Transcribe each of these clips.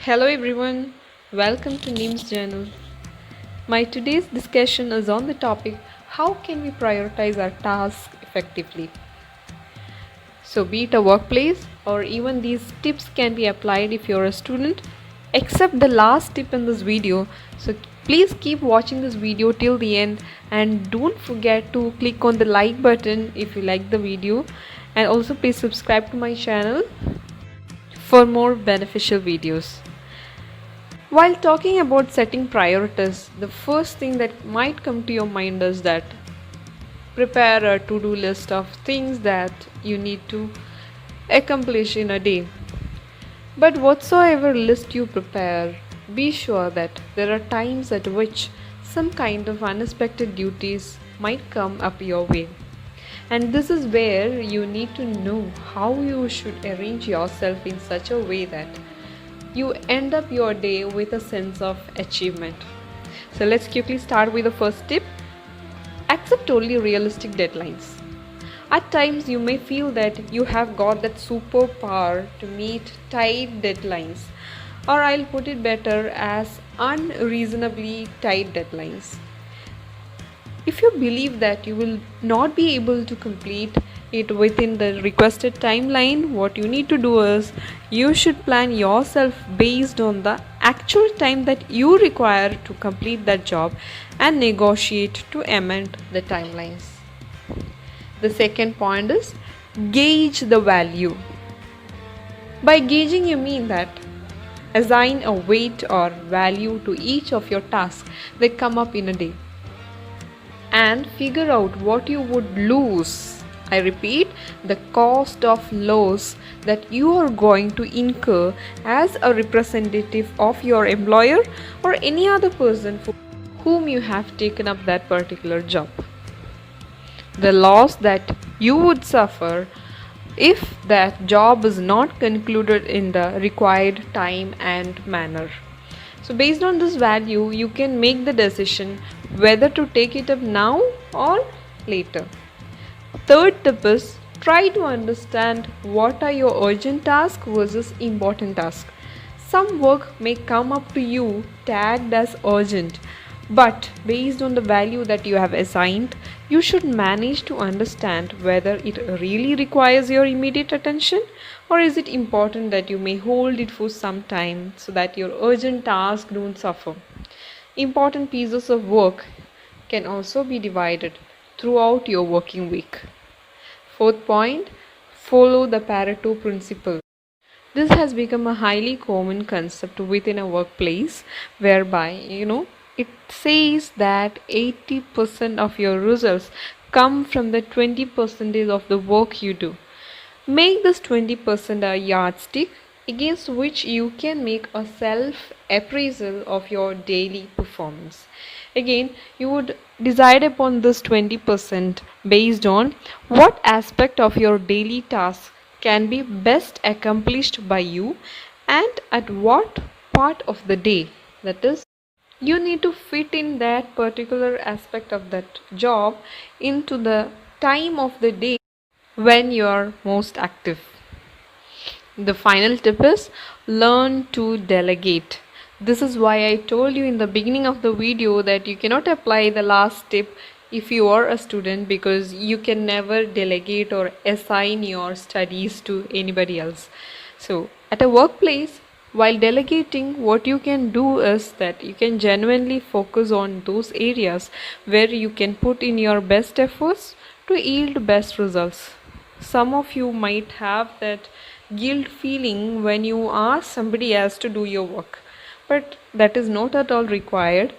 Hello everyone, welcome to NIMS Journal. My today's discussion is on the topic how can we prioritize our tasks effectively. So, be it a workplace or even these tips can be applied if you're a student, except the last tip in this video. So, please keep watching this video till the end and don't forget to click on the like button if you like the video, and also please subscribe to my channel for more beneficial videos. While talking about setting priorities, the first thing that might come to your mind is that prepare a to do list of things that you need to accomplish in a day. But whatsoever list you prepare, be sure that there are times at which some kind of unexpected duties might come up your way. And this is where you need to know how you should arrange yourself in such a way that you end up your day with a sense of achievement. So let's quickly start with the first tip. Accept only realistic deadlines. At times you may feel that you have got that superpower to meet tight deadlines, or I'll put it better as unreasonably tight deadlines. If you believe that you will not be able to complete it within the requested timeline, what you need to do is you should plan yourself based on the actual time that you require to complete that job and negotiate to amend the timelines. The second point is gauge the value. By gauging, you mean that assign a weight or value to each of your tasks that come up in a day and figure out what you would lose. I repeat, the cost of loss that you are going to incur as a representative of your employer or any other person for whom you have taken up that particular job. The loss that you would suffer if that job is not concluded in the required time and manner. So based on this value, you can make the decision whether to take it up now or later. Third tip is try to understand what are your urgent tasks versus important tasks. Some work may come up to you tagged as urgent, but based on the value that you have assigned, you should manage to understand whether it really requires your immediate attention or is it important that you may hold it for some time so that your urgent tasks don't suffer. Important pieces of work can also be divided throughout your working week. Fourth point, follow the Pareto principle. This has become a highly common concept within a workplace whereby, it says that 80% of your results come from the 20% of the work you do. Make this 20% a yardstick against which you can make a self appraisal of your daily performance. Again, you would decide upon this 20% based on what aspect of your daily task can be best accomplished by you and at what part of the day, that is, you need to fit in that particular aspect of that job into the time of the day when you are most active. The final tip is learn to delegate. This is why I told you in the beginning of the video that you cannot apply the last tip if you are a student, because you can never delegate or assign your studies to anybody else. So at a workplace, while delegating, what you can do is that you can genuinely focus on those areas where you can put in your best efforts to yield best results. Some of you might have that guilt feeling when you ask somebody else to do your work, but that is not at all required.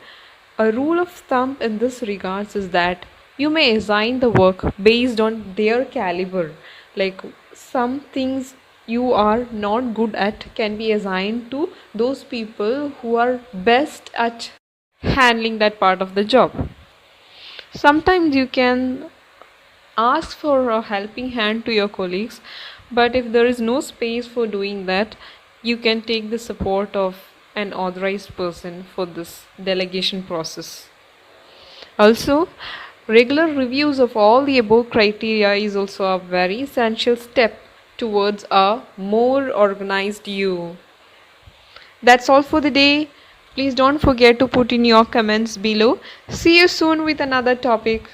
A rule of thumb in this regards is that you may assign the work based on their caliber. Like some things you are not good at can be assigned to those people who are best at handling that part of the job. Sometimes you can ask for a helping hand to your colleagues, but if there is no space for doing that, you can take the support of an authorized person for this delegation process. Also, regular reviews of all the above criteria is also a very essential step towards a more organized you. That's all for the day. Please don't forget to put in your comments below. See you soon with another topic.